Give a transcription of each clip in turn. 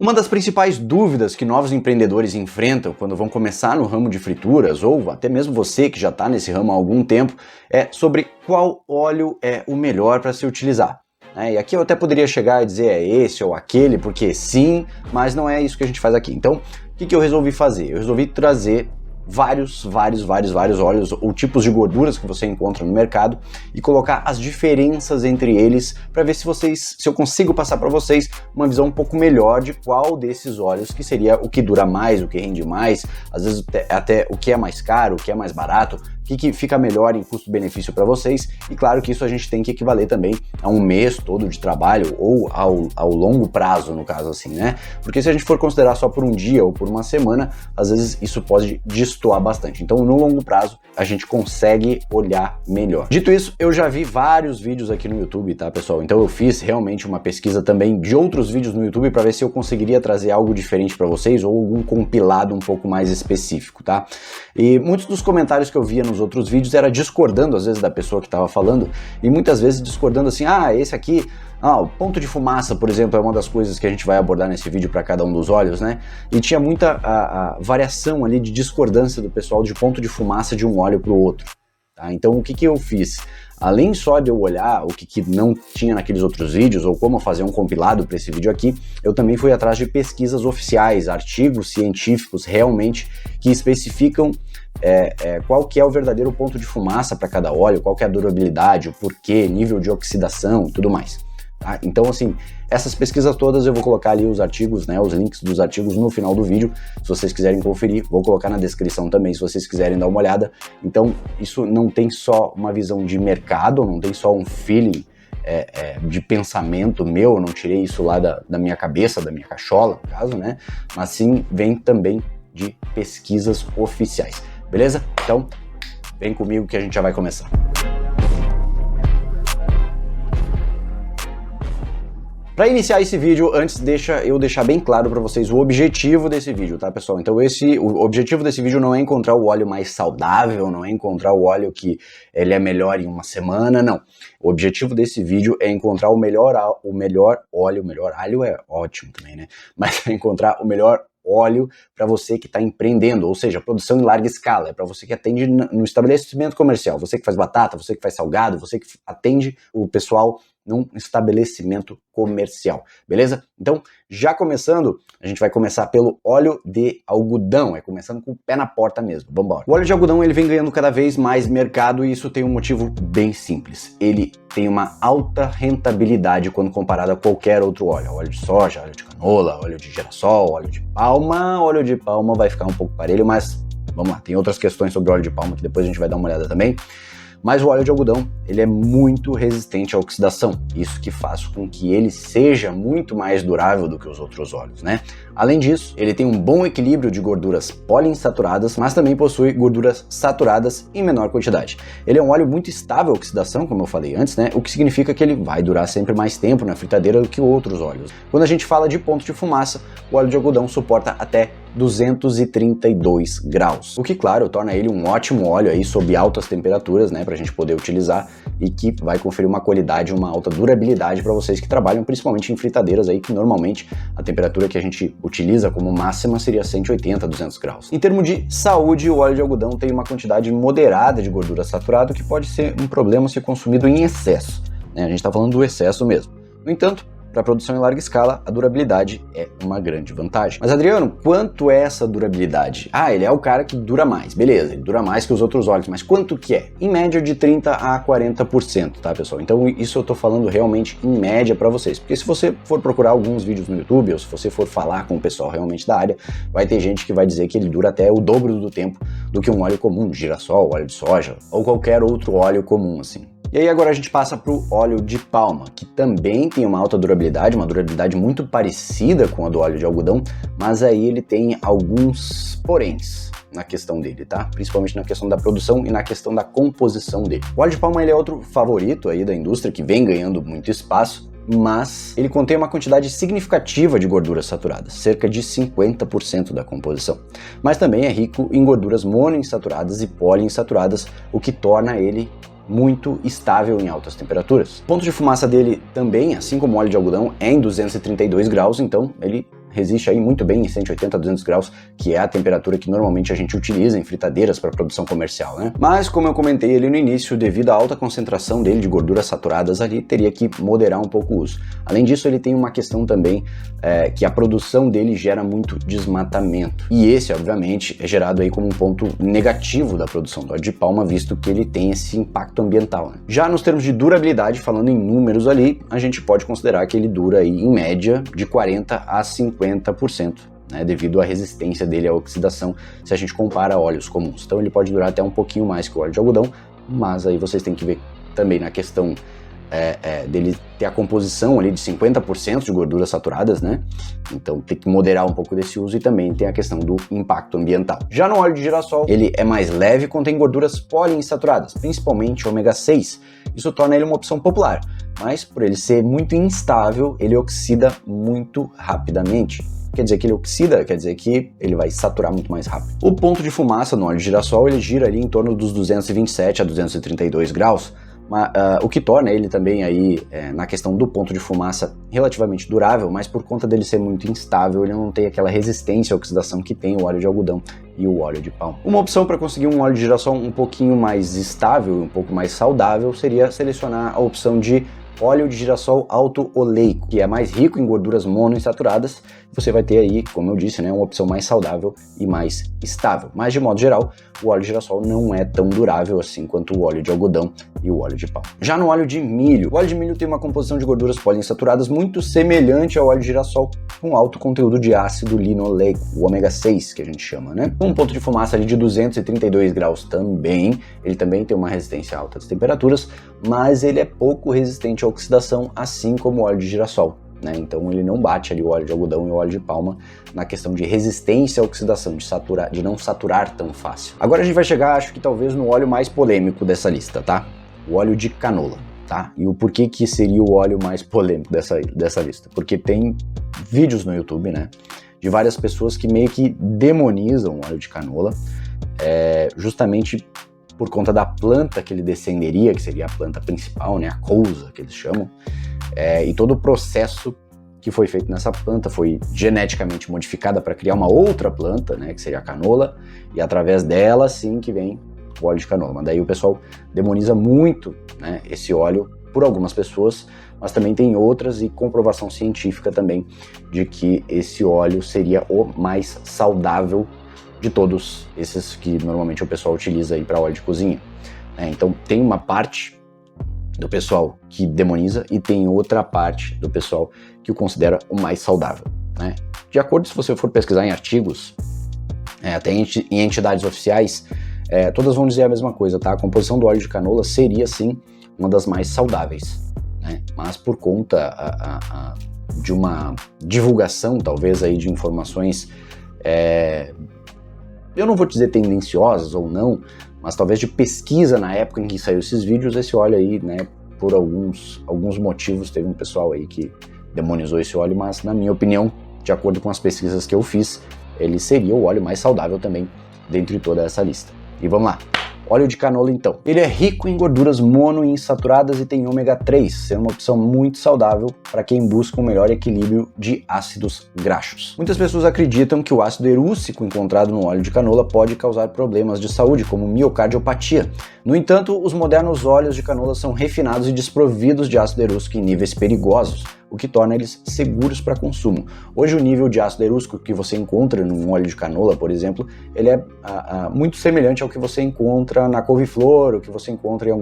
Uma das principais dúvidas que novos empreendedores enfrentam quando vão começar no ramo de frituras, ou até mesmo você que já está nesse ramo há algum tempo, é sobre qual óleo é o melhor para se utilizar. E aqui eu até poderia chegar e dizer é esse ou aquele, porque sim, mas não é isso que a gente faz aqui. Então, o que eu resolvi fazer? Eu resolvi trazer vários óleos ou tipos de gorduras que você encontra no mercado e colocar as diferenças entre eles para ver se eu consigo passar para vocês uma visão um pouco melhor de qual desses óleos que seria o que dura mais, o que rende mais, às vezes até o que é mais caro, o que é mais barato, o que fica melhor em custo-benefício para vocês, e claro que isso a gente tem que equivaler também a um mês todo de trabalho ou ao longo prazo, no caso assim, né? Porque se a gente for considerar só por um dia ou por uma semana, às vezes isso pode destoar bastante. Então, no longo prazo, a gente consegue olhar melhor. Dito isso, eu já vi vários vídeos aqui no YouTube, tá, pessoal? Então eu fiz realmente uma pesquisa também de outros vídeos no YouTube para ver se eu conseguiria trazer algo diferente para vocês ou algum compilado um pouco mais específico, tá? E muitos dos comentários que eu via nos outros vídeos era discordando às vezes da pessoa que estava falando, e muitas vezes discordando assim, esse aqui, o ponto de fumaça, por exemplo, é uma das coisas que a gente vai abordar nesse vídeo para cada um dos óleos, né? E tinha muita a variação ali de discordância do pessoal de ponto de fumaça de um óleo para o outro, tá? Então o que eu fiz? Além só de eu olhar o que não tinha naqueles outros vídeos ou como fazer um compilado para esse vídeo aqui, eu também fui atrás de pesquisas oficiais, artigos científicos realmente que especificam qual que é o verdadeiro ponto de fumaça para cada óleo, qual que é a durabilidade, o porquê, nível de oxidação e tudo mais. Tá? Então, assim, essas pesquisas todas eu vou colocar ali os artigos, né, os links dos artigos no final do vídeo, se vocês quiserem conferir, vou colocar na descrição também, se vocês quiserem dar uma olhada. Então, isso não tem só uma visão de mercado, não tem só um feeling de pensamento meu, eu não tirei isso lá da minha cabeça, da minha cachola, no caso, né, mas sim vem também de pesquisas oficiais, beleza? Então, vem comigo que a gente já vai começar. Para iniciar esse vídeo, antes deixa eu deixar bem claro para vocês o objetivo desse vídeo, tá, pessoal? Então o objetivo desse vídeo não é encontrar o óleo mais saudável, não é encontrar o óleo que ele é melhor em uma semana, não. O objetivo desse vídeo é encontrar o melhor óleo, o melhor alho é ótimo também, né? Mas é encontrar o melhor óleo para você que está empreendendo, ou seja, produção em larga escala, é para você que atende no estabelecimento comercial, você que faz batata, você que faz salgado, você que atende o pessoal num estabelecimento comercial, beleza? Então, já começando, a gente vai começar pelo óleo de algodão, começando com o pé na porta mesmo, vambora. O óleo de algodão, ele vem ganhando cada vez mais mercado e isso tem um motivo bem simples. Ele tem uma alta rentabilidade quando comparado a qualquer outro óleo. Óleo de soja, óleo de canola, óleo de girassol, óleo de palma. Óleo de palma vai ficar um pouco parelho, mas vamos lá, tem outras questões sobre óleo de palma que depois a gente vai dar uma olhada também. Mas o óleo de algodão, ele é muito resistente à oxidação, isso que faz com que ele seja muito mais durável do que os outros óleos, né? Além disso, ele tem um bom equilíbrio de gorduras poliinsaturadas, mas também possui gorduras saturadas em menor quantidade. Ele é um óleo muito estável à oxidação, como eu falei antes, né? O que significa que ele vai durar sempre mais tempo na fritadeira do que outros óleos. Quando a gente fala de ponto de fumaça, o óleo de algodão suporta até 232 graus, o que, claro, torna ele um ótimo óleo aí sob altas temperaturas, né, pra gente poder utilizar e que vai conferir uma qualidade, uma alta durabilidade para vocês que trabalham principalmente em fritadeiras aí, que normalmente a temperatura que a gente utiliza como máxima seria 180, 200 graus. Em termos de saúde, o óleo de algodão tem uma quantidade moderada de gordura saturada, que pode ser um problema se consumido em excesso, né? A gente está falando do excesso mesmo. No entanto, para produção em larga escala, a durabilidade é uma grande vantagem. Mas Adriano, quanto é essa durabilidade? Ele é o cara que dura mais, beleza, ele dura mais que os outros óleos, mas quanto que é? Em média de 30 a 40%, tá, pessoal? Então isso eu tô falando realmente em média para vocês, porque se você for procurar alguns vídeos no YouTube, ou se você for falar com o pessoal realmente da área, vai ter gente que vai dizer que ele dura até o dobro do tempo do que um óleo comum, de girassol, óleo de soja, ou qualquer outro óleo comum, assim. E aí agora a gente passa para o óleo de palma, que também tem uma alta durabilidade, uma durabilidade muito parecida com a do óleo de algodão, mas aí ele tem alguns poréns na questão dele, tá? Principalmente na questão da produção e na questão da composição dele. O óleo de palma ele é outro favorito aí da indústria, que vem ganhando muito espaço, mas ele contém uma quantidade significativa de gorduras saturadas, cerca de 50% da composição. Mas também é rico em gorduras monoinsaturadas e poliinsaturadas, o que torna ele muito estável em altas temperaturas. O ponto de fumaça dele também, assim como o óleo de algodão, é em 232 graus, então ele resiste aí muito bem em 180 a 200 graus, que é a temperatura que normalmente a gente utiliza em fritadeiras para produção comercial, né? Mas, como eu comentei ali no início, devido à alta concentração dele de gorduras saturadas ali, teria que moderar um pouco o uso. Além disso, ele tem uma questão também que a produção dele gera muito desmatamento. E esse, obviamente, é gerado aí como um ponto negativo da produção do óleo de palma, visto que ele tem esse impacto ambiental, né? Já nos termos de durabilidade, falando em números ali, a gente pode considerar que ele dura aí, em média, de 40 a 50%, né, devido à resistência dele à oxidação, se a gente compara a óleos comuns. Então ele pode durar até um pouquinho mais que o óleo de algodão, mas aí vocês têm que ver também na questão dele ter a composição ali de 50% de gorduras saturadas, né? Então tem que moderar um pouco desse uso, e também tem a questão do impacto ambiental. Já no óleo de girassol, ele é mais leve e contém gorduras poliinsaturadas, principalmente ômega 6. Isso torna ele uma opção popular, mas por ele ser muito instável, ele oxida muito rapidamente. Quer dizer que ele oxida, quer dizer que ele vai saturar muito mais rápido. O ponto de fumaça no óleo de girassol, ele gira ali em torno dos 227 a 232 graus, o que torna ele também aí, na questão do ponto de fumaça, relativamente durável, mas por conta dele ser muito instável, ele não tem aquela resistência à oxidação que tem o óleo de algodão e o óleo de palma. Uma opção para conseguir um óleo de girassol um pouquinho mais estável e um pouco mais saudável seria selecionar a opção de óleo de girassol alto oleico, que é mais rico em gorduras monoinsaturadas. Você vai ter aí, como eu disse, né, uma opção mais saudável e mais estável. Mas, de modo geral, o óleo de girassol não é tão durável assim quanto o óleo de algodão e o óleo de palma. Já no óleo de milho, o óleo de milho tem uma composição de gorduras poliinsaturadas muito semelhante ao óleo de girassol, com alto conteúdo de ácido linoleico, o ômega 6, que a gente chama, né? Com um ponto de fumaça ali de 232 graus também, ele também tem uma resistência a altas temperaturas, mas ele é pouco resistente à oxidação, assim como o óleo de girassol, né? Então ele não bate ali o óleo de algodão e o óleo de palma na questão de resistência à oxidação, de não saturar tão fácil. Agora a gente vai chegar, acho que talvez no óleo mais polêmico dessa lista, tá? O óleo de canola, tá? E o porquê que seria o óleo mais polêmico dessa lista? Porque tem vídeos no YouTube, né, de várias pessoas que meio que demonizam o óleo de canola, justamente por conta da planta que ele descenderia, que seria a planta principal, né, a cousa que eles chamam, e todo o processo que foi feito nessa planta foi geneticamente modificada para criar uma outra planta, né, que seria a canola, e através dela sim que vem o óleo de canola. Mas daí o pessoal demoniza muito, né, esse óleo por algumas pessoas, mas também tem outras, e comprovação científica também de que esse óleo seria o mais saudável de todos esses que normalmente o pessoal utiliza aí para óleo de cozinha. Então tem uma parte do pessoal que demoniza e tem outra parte do pessoal que o considera o mais saudável, né? De acordo, se você for pesquisar em artigos, até em entidades oficiais, todas vão dizer a mesma coisa, tá? A composição do óleo de canola seria sim uma das mais saudáveis, né? Mas por conta de uma divulgação, talvez, aí de informações, eu não vou dizer tendenciosas ou não, mas talvez de pesquisa na época em que saiu esses vídeos, esse óleo aí, né, por alguns motivos, teve um pessoal aí que demonizou esse óleo, mas na minha opinião, de acordo com as pesquisas que eu fiz, ele seria o óleo mais saudável também dentre toda essa lista. E vamos lá. Óleo de canola, então. Ele é rico em gorduras monoinsaturadas e tem ômega 3, sendo uma opção muito saudável para quem busca um melhor equilíbrio de ácidos graxos. Muitas pessoas acreditam que o ácido erússico encontrado no óleo de canola pode causar problemas de saúde, como miocardiopatia. No entanto, os modernos óleos de canola são refinados e desprovidos de ácido erússico em níveis perigosos, o que torna eles seguros para consumo. Hoje o nível de ácido erússico que você encontra num óleo de canola, por exemplo, ele é muito semelhante ao que você encontra na couve-flor, o que você encontra em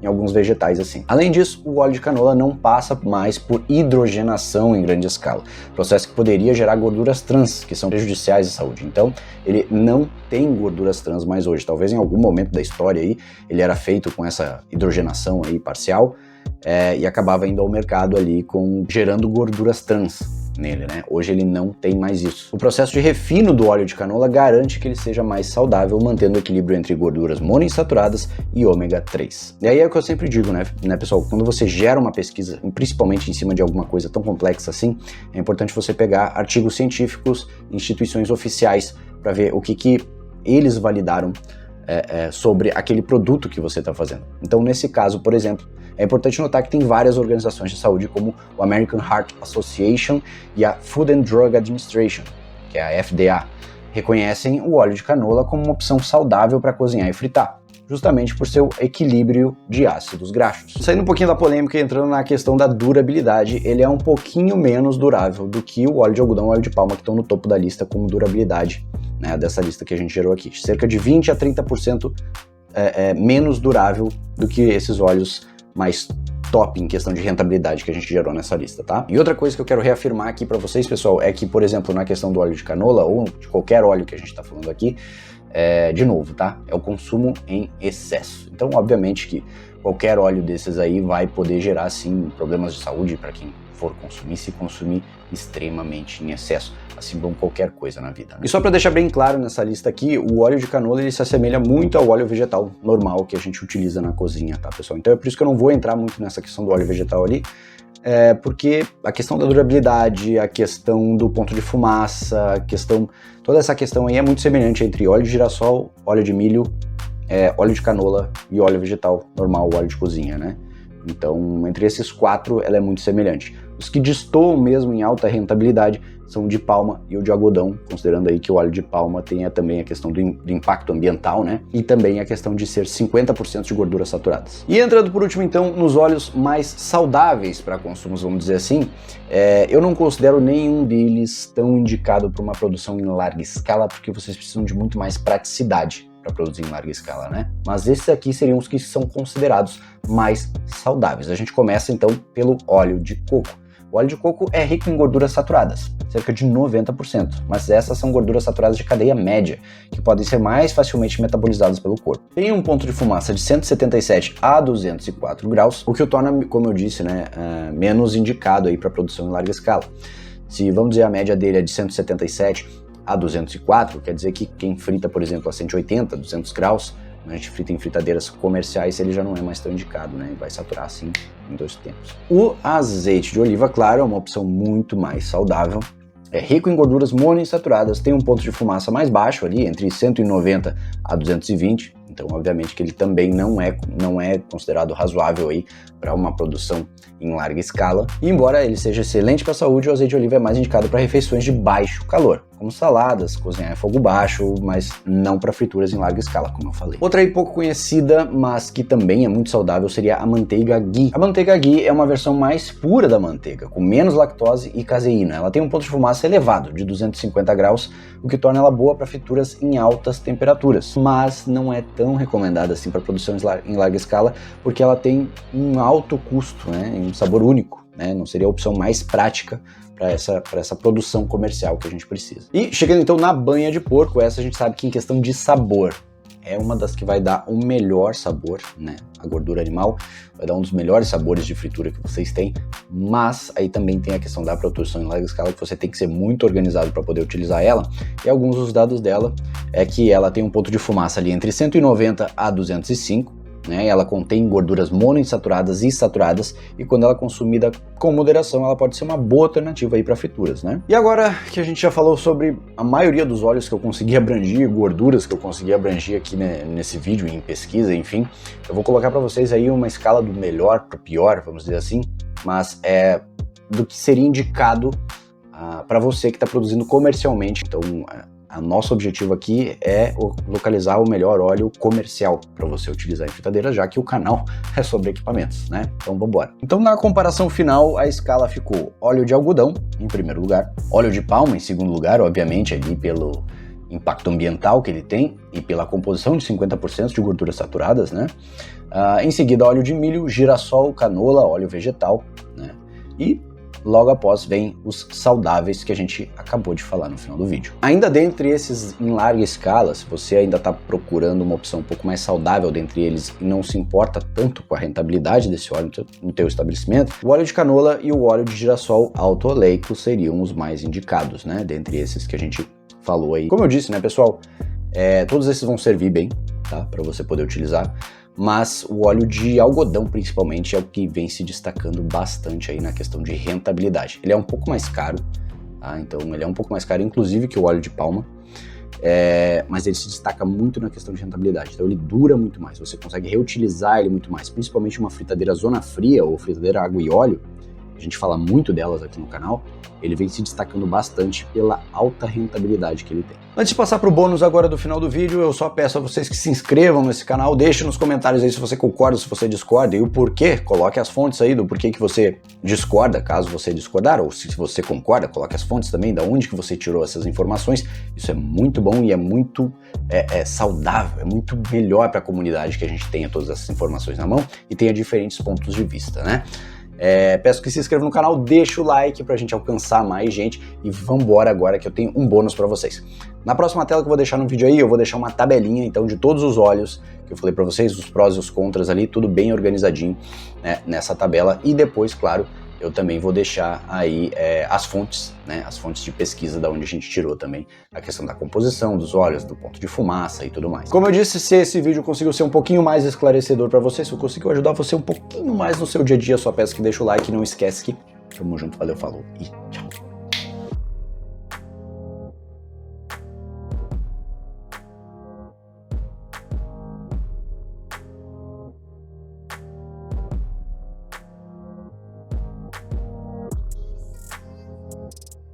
alguns vegetais assim. Além disso, o óleo de canola não passa mais por hidrogenação em grande escala, processo que poderia gerar gorduras trans, que são prejudiciais à saúde. Então, ele não tem gorduras trans mais hoje. Talvez em algum momento da história aí, ele era feito com essa hidrogenação aí parcial, e acabava indo ao mercado ali gerando gorduras trans nele, né? Hoje ele não tem mais isso. O processo de refino do óleo de canola garante que ele seja mais saudável, mantendo o equilíbrio entre gorduras monoinsaturadas e ômega 3. E aí é o que eu sempre digo, né, pessoal? Quando você gera uma pesquisa, principalmente em cima de alguma coisa tão complexa assim, é importante você pegar artigos científicos, instituições oficiais, para ver o que eles validaram sobre aquele produto que você está fazendo. Então, nesse caso, por exemplo, é importante notar que tem várias organizações de saúde, como o American Heart Association e a Food and Drug Administration, que é a FDA, reconhecem o óleo de canola como uma opção saudável para cozinhar e fritar, justamente por seu equilíbrio de ácidos graxos. Saindo um pouquinho da polêmica e entrando na questão da durabilidade, ele é um pouquinho menos durável do que o óleo de algodão e o óleo de palma, que estão no topo da lista como durabilidade, né, dessa lista que a gente gerou aqui. Cerca de 20 a 30% menos durável do que esses óleos mais top em questão de rentabilidade que a gente gerou nessa lista, tá? E outra coisa que eu quero reafirmar aqui para vocês, pessoal, é que, por exemplo, na questão do óleo de canola ou de qualquer óleo que a gente está falando aqui, de novo, tá? É o consumo em excesso. Então, obviamente que qualquer óleo desses aí vai poder gerar, sim, problemas de saúde para quem for consumir, se consumir extremamente em excesso, assim como qualquer coisa na vida, né? E só para deixar bem claro nessa lista aqui, o óleo de canola ele se assemelha muito ao óleo vegetal normal que a gente utiliza na cozinha, tá, pessoal? Então é por isso que eu não vou entrar muito nessa questão do óleo vegetal ali, porque a questão da durabilidade, a questão do ponto de fumaça, toda essa questão aí é muito semelhante entre óleo de girassol, óleo de milho, óleo de canola e óleo vegetal normal, óleo de cozinha, né? Então, entre esses quatro, ela é muito semelhante. Os que destoam mesmo em alta rentabilidade são o de palma e o de algodão, considerando aí que o óleo de palma tem também a questão do impacto ambiental, né? E também a questão de ser 50% de gorduras saturadas. E entrando por último, então, nos óleos mais saudáveis para consumos, vamos dizer assim, eu não considero nenhum deles tão indicado para uma produção em larga escala, porque vocês precisam de muito mais praticidade para produzir em larga escala, né? Mas esses aqui seriam os que são considerados mais saudáveis. A gente começa então pelo óleo de coco. O óleo de coco é rico em gorduras saturadas, cerca de 90%, mas essas são gorduras saturadas de cadeia média, que podem ser mais facilmente metabolizadas pelo corpo. Tem um ponto de fumaça de 177 a 204 graus, o que o torna, como eu disse, né, menos indicado aí para produção em larga escala. Se vamos dizer a média dele é de 177 a 204, quer dizer que quem frita, por exemplo, a 180, 200 graus, a gente frita em fritadeiras comerciais, ele já não é mais tão indicado, né? Vai saturar assim em 2 tempos. O azeite de oliva, claro, é uma opção muito mais saudável. É rico em gorduras monoinsaturadas, tem um ponto de fumaça mais baixo ali, entre 190 a 220, então obviamente que ele também não é considerado razoável aí para uma produção em larga escala. E embora ele seja excelente para a saúde, o azeite de oliva é mais indicado para refeições de baixo calor, como saladas, cozinhar em fogo baixo, mas não para frituras em larga escala, como eu falei. Outra aí pouco conhecida, mas que também é muito saudável, seria a manteiga ghee. A manteiga ghee é uma versão mais pura da manteiga, com menos lactose e caseína. Ela tem um ponto de fumaça elevado, de 250 graus, o que torna ela boa para frituras em altas temperaturas, mas não é tão recomendada assim para produção em larga escala, porque ela tem um alto custo, né, e um sabor único, né? Não seria a opção mais prática para essa produção comercial que a gente precisa. E chegando então na banha de porco, essa a gente sabe que em questão de sabor é uma das que vai dar o melhor sabor, né? A gordura animal vai dar um dos melhores sabores de fritura que vocês têm, mas aí também tem a questão da produção em larga escala, que você tem que ser muito organizado para poder utilizar ela, e alguns dos dados dela é que ela tem um ponto de fumaça ali entre 190 a 205, né? Ela contém gorduras monoinsaturadas e saturadas, e quando ela é consumida com moderação, ela pode ser uma boa alternativa aí para frituras, né? E agora que a gente já falou sobre a maioria dos óleos que eu consegui abranger, gorduras que eu consegui abranger aqui, né, nesse vídeo, em pesquisa, enfim, eu vou colocar para vocês aí uma escala do melhor para pior, vamos dizer assim, mas do que seria indicado para você que está produzindo comercialmente. Então, o nosso objetivo aqui é localizar o melhor óleo comercial para você utilizar em fritadeira, já que o canal é sobre equipamentos, né? Então vamos embora. Então na comparação final, a escala ficou óleo de algodão em primeiro lugar, óleo de palma em segundo lugar, obviamente ali pelo impacto ambiental que ele tem e pela composição de 50% de gorduras saturadas, né? Em seguida, óleo de milho, girassol, canola, óleo vegetal, né? E logo após vem os saudáveis que a gente acabou de falar no final do vídeo. Ainda dentre esses em larga escala, se você ainda está procurando uma opção um pouco mais saudável dentre eles e não se importa tanto com a rentabilidade desse óleo no teu estabelecimento, o óleo de canola e o óleo de girassol alto oleico seriam os mais indicados, né? Dentre esses que a gente falou aí. Como eu disse, né, pessoal, todos esses vão servir bem, tá? Para você poder utilizar. Mas o óleo de algodão, principalmente, é o que vem se destacando bastante aí na questão de rentabilidade. Ele é um pouco mais caro, tá? Então ele é um pouco mais caro, inclusive, que o óleo de palma. mas ele se destaca muito na questão de rentabilidade, então ele dura muito mais, você consegue reutilizar ele muito mais, principalmente uma fritadeira zona fria ou fritadeira água e óleo, a gente fala muito delas aqui no canal, ele vem se destacando bastante pela alta rentabilidade que ele tem. Antes de passar para o bônus agora do final do vídeo, eu só peço a vocês que se inscrevam nesse canal, deixem nos comentários aí se você concorda, se você discorda e o porquê, coloque as fontes aí do porquê que você discorda, caso você discordar, ou se você concorda, coloque as fontes também, da onde que você tirou essas informações, isso é muito bom e é muito saudável, é muito melhor para a comunidade que a gente tenha todas essas informações na mão e tenha diferentes pontos de vista, né? Peço que se inscreva no canal, deixa o like pra gente alcançar mais gente e vambora agora que eu tenho um bônus pra vocês. Na próxima tela que eu vou deixar no vídeo aí, eu vou deixar uma tabelinha então de todos os óleos que eu falei pra vocês, os prós e os contras ali, tudo bem organizadinho, né, nessa tabela, e depois, claro, eu também vou deixar aí as fontes, né, as fontes de pesquisa da onde a gente tirou também a questão da composição dos óleos, do ponto de fumaça e tudo mais. Como eu disse, se esse vídeo conseguiu ser um pouquinho mais esclarecedor para você, se eu conseguiu ajudar você um pouquinho mais no seu dia a dia, só peço que deixa o like e não esquece que tamo junto, valeu, falou e tchau.